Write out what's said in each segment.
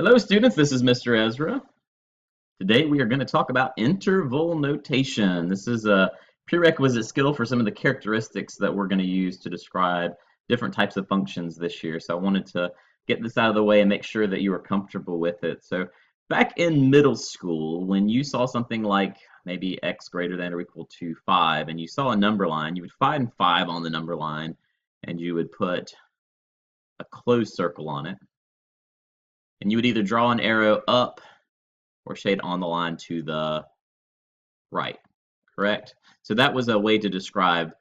Hello students, this is Mr. Ezra. Today we are going to talk about interval notation. This is a prerequisite skill for some of the characteristics that we're going to use to describe different types of functions this year. So I wanted to get this out of the way and make sure that you are comfortable with it. So back in middle school, when you saw something like maybe x greater than or equal to 5 and you saw a number line, you would find 5 on the number line and you would put a closed circle on it. And you would either draw an arrow up or shade on the line to the right, correct? So that was a way to describe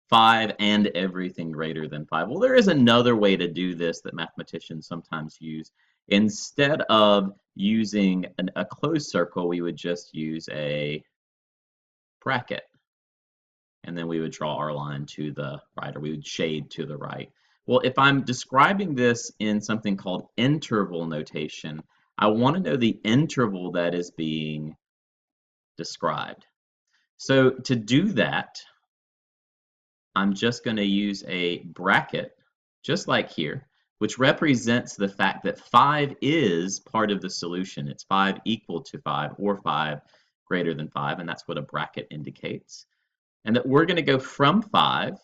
5 and everything greater than 5. Well, there is another way to do this that mathematicians sometimes use. Instead of using a closed circle, we would just use a bracket. And then we would draw our line to the right, or we would shade to the right. Well, if I'm describing this in something called interval notation, I want to know the interval that is being described. So to do that, I'm just going to use a bracket, just like here, which represents the fact that 5 is part of the solution. It's 5 equal to 5 or 5 greater than 5, and that's what a bracket indicates. And that we're going to go from 5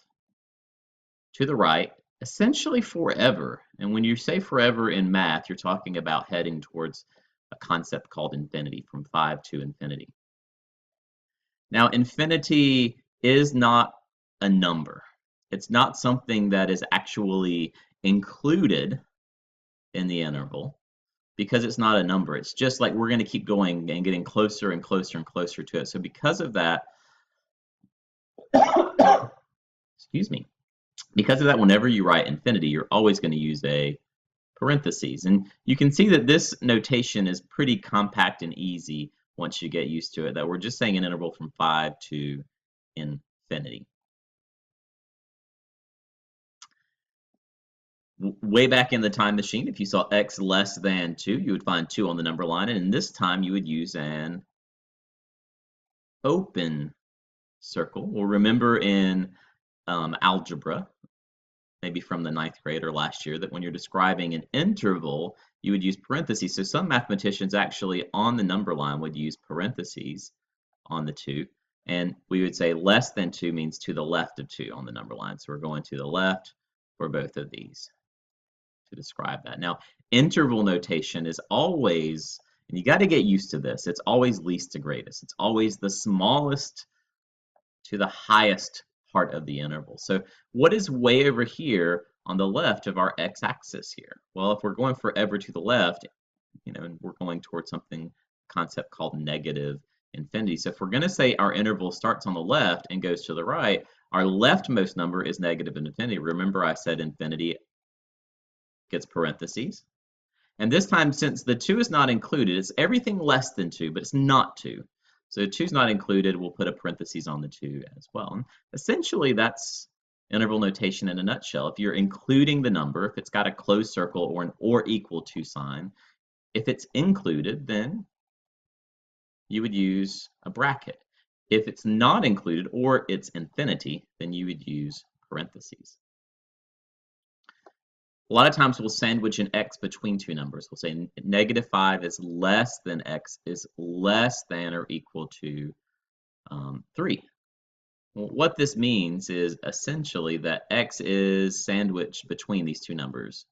to the right essentially forever. And when you say forever in math, you're talking about heading towards a concept called infinity, from 5 to infinity. Now, infinity is not a number. It's not something that is actually included in the interval because it's not a number. It's just like we're going to keep going and getting closer and closer and closer to it. So because of that, excuse me, because of that, whenever you write infinity, you're always going to use a parentheses. And you can see that this notation is pretty compact and easy once you get used to it, that we're just saying an interval from 5 to infinity. Way back in the time machine, if you saw x less than 2, you would find 2 on the number line, and this time you would use an open circle. Well, remember in algebra, maybe from the 9th grade or last year, that when you're describing an interval, you would use parentheses. So some mathematicians actually on the number line would use parentheses on the 2, and we would say less than 2 means to the left of 2 on the number line. So we're going to the left for both of these to describe that. Now, interval notation is always, and you got to get used to this, it's always least to greatest. It's always the smallest to the highest part of the interval. So what is way over here on the left of our x-axis here? Well, if we're going forever to the left, and we're going towards something concept called negative infinity. So if we're going to say our interval starts on the left and goes to the right, our leftmost number is negative infinity. Remember I said infinity gets parentheses. And this time, since the 2 is not included, it's everything less than 2, but it's not 2. So 2 is not included, we'll put a parentheses on the 2 as well. And essentially, that's interval notation in a nutshell. If you're including the number, if it's got a closed circle or an or equal to sign, if it's included, then you would use a bracket. If it's not included or it's infinity, then you would use parentheses. A lot of times we'll sandwich an x between two numbers. We'll say negative 5 is less than x is less than or equal to 3. Well, what this means is essentially that x is sandwiched between these two numbers.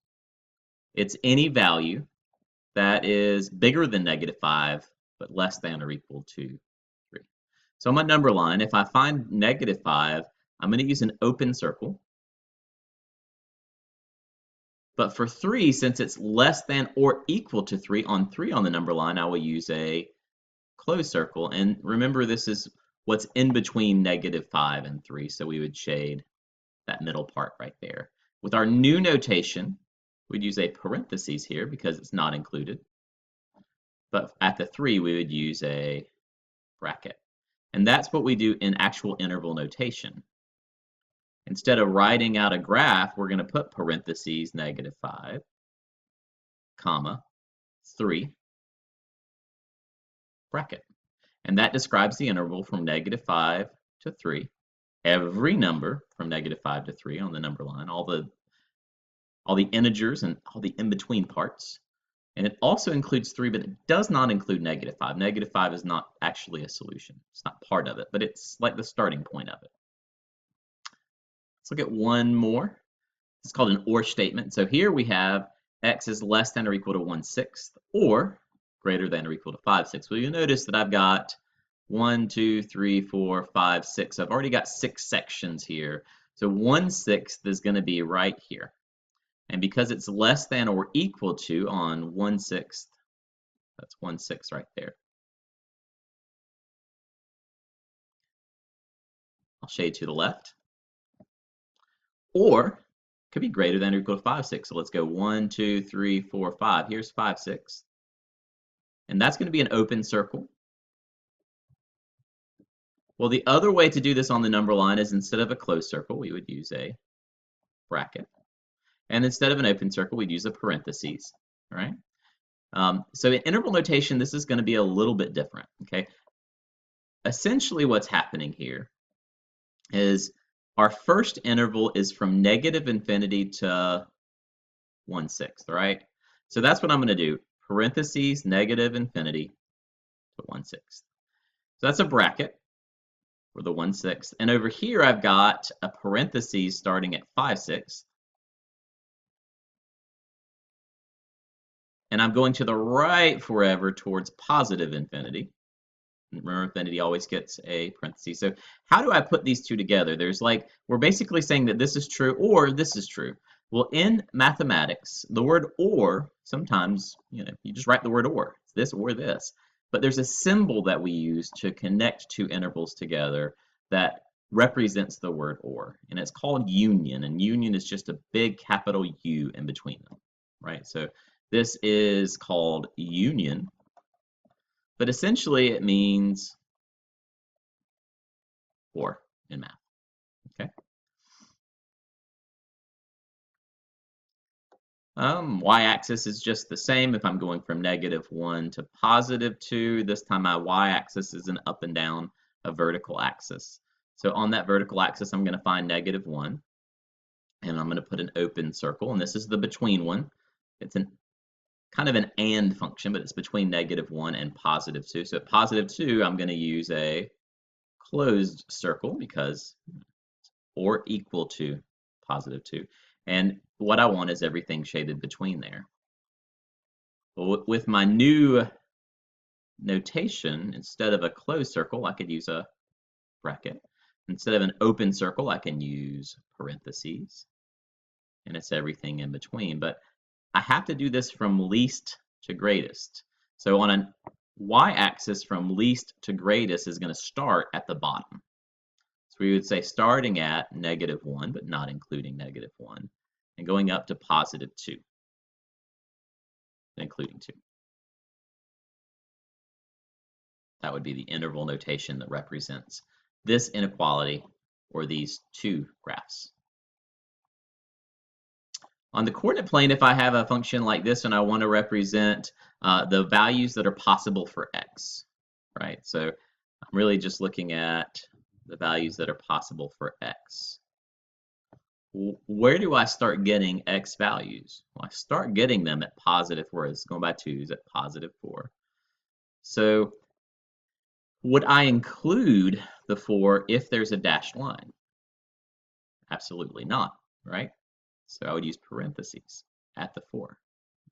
It's any value that is bigger than negative 5 but less than or equal to 3. So on my number line, if I find negative 5, I'm going to use an open circle. But for 3, since it's less than or equal to 3 on the number line, I will use a closed circle. And remember, this is what's in between negative 5 and 3, so we would shade that middle part right there. With our new notation, we'd use a parentheses here because it's not included. But at the 3, we would use a bracket. And that's what we do in actual interval notation. Instead of writing out a graph, we're going to put parentheses negative 5, comma, 3, bracket. And that describes the interval from negative 5 to 3. Every number from negative 5 to 3 on the number line, all the integers and all the in-between parts. And it also includes 3, but it does not include negative 5. Negative 5 is not actually a solution. It's not part of it, but it's like the starting point of it. Let's look at one more. It's called an OR statement. So here we have x is less than or equal to 1/6 or greater than or equal to 5/6. Well, you'll notice that I've got 1, 2, 3, 4, 5, 6. I've already got 6 sections here. So 1/6 is going to be right here. And because it's less than or equal to on 1/6, that's 1/6 right there. I'll shade to the left. Or could be greater than or equal to 5/6. So let's go 1, 2, 3, 4, 5. Here's 5/6. And that's going to be an open circle. Well, the other way to do this on the number line is instead of a closed circle, we would use a bracket. And instead of an open circle, we'd use a parentheses, all right? So in interval notation, this is going to be a little bit different, okay? Essentially what's happening here is our first interval is from negative infinity to 1/6, right? So that's what I'm going to do, parentheses, negative infinity to 1/6. So that's a bracket for the 1/6. And over here, I've got a parentheses starting at 5/6. And I'm going to the right forever towards positive infinity. Remember, infinity always gets a parenthesis. So how do I put these two together? We're basically saying that this is true or this is true. Well, in mathematics, the word or, sometimes, you just write the word or. It's this or this. But there's a symbol that we use to connect two intervals together that represents the word or. And it's called union. And union is just a big capital U in between them, right? So this is called union. But essentially, it means or in math, okay? Y-axis is just the same if I'm going from -1 to +2. This time my y-axis is an up and down, a vertical axis. So on that vertical axis, I'm going to find -1, and I'm going to put an open circle, and this is the between one. It's kind of an and function, but it's between -1 and +2. So at +2, I'm going to use a closed circle because or equal to +2. And what I want is everything shaded between there. Well, with my new notation, instead of a closed circle, I could use a bracket. Instead of an open circle, I can use parentheses. And it's everything in between. But I have to do this from least to greatest. So on a y-axis, from least to greatest is going to start at the bottom. So we would say starting at -1, but not including -1, and going up to +2, including 2. That would be the interval notation that represents this inequality or these two graphs. On the coordinate plane, if I have a function like this and I want to represent the values that are possible for x, right? So I'm really just looking at the values that are possible for x. Where do I start getting x values? Well, I start getting them at +4. It's going by 2s at +4. So would I include the 4 if there's a dashed line? Absolutely not, right? So I would use parentheses at the 4.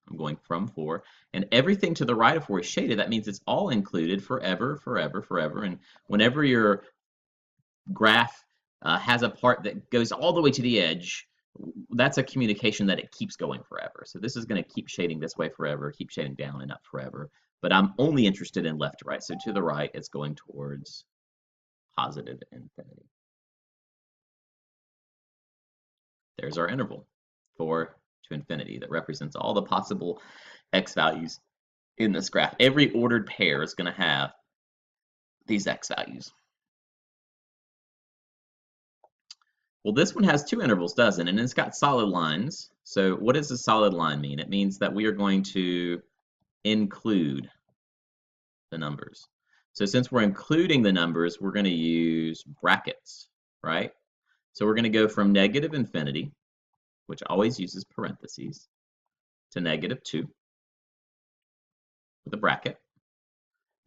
I'm going from 4, and everything to the right of 4 is shaded. That means it's all included forever, forever, forever. And whenever your graph has a part that goes all the way to the edge, that's a communication that it keeps going forever. So this is going to keep shading this way forever, keep shading down and up forever. But I'm only interested in left to right. So to the right, it's going towards positive infinity. There's our interval, 4 to infinity, that represents all the possible x values in this graph. Every ordered pair is going to have these x values. Well, this one has 2 intervals, doesn't it? And it's got solid lines. So what does a solid line mean? It means that we are going to include the numbers. So since we're including the numbers, we're going to use brackets, right? So we're going to go from negative infinity, which always uses parentheses, to -2. with a bracket.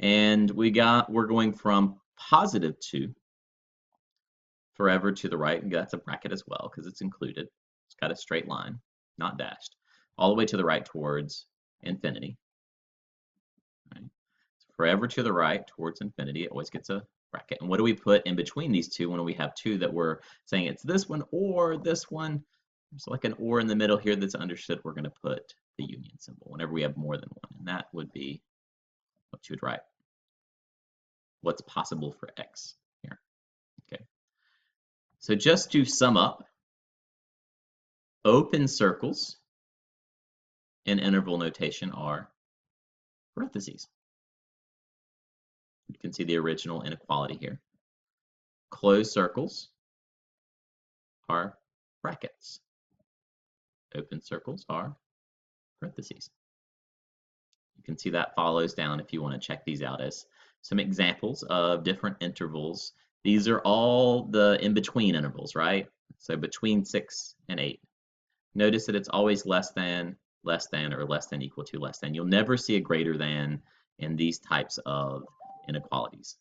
And we're going from positive 2 forever to the right, and that's a bracket as well because it's included. It's got a straight line, not dashed, all the way to the right towards infinity. Right? So forever to the right towards infinity, it always gets a bracket. And what do we put in between these two when we have two that we're saying it's this one or this one? There's like an or in the middle here that's understood. We're going to put the union symbol whenever we have more than one, and that would be what you would write. What's possible for x here. Okay. So just to sum up, open circles in interval notation are parentheses. You can see the original inequality here. Closed circles are brackets. Open circles are parentheses. You can see that follows down if you want to check these out as some examples of different intervals. These are all the in-between intervals, right? So between 6 and 8. Notice that it's always less than, or less than equal to, less than. You'll never see a greater than in these types of inequalities.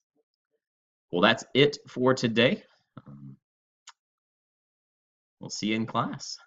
Well, that's it for today. We'll see you in class.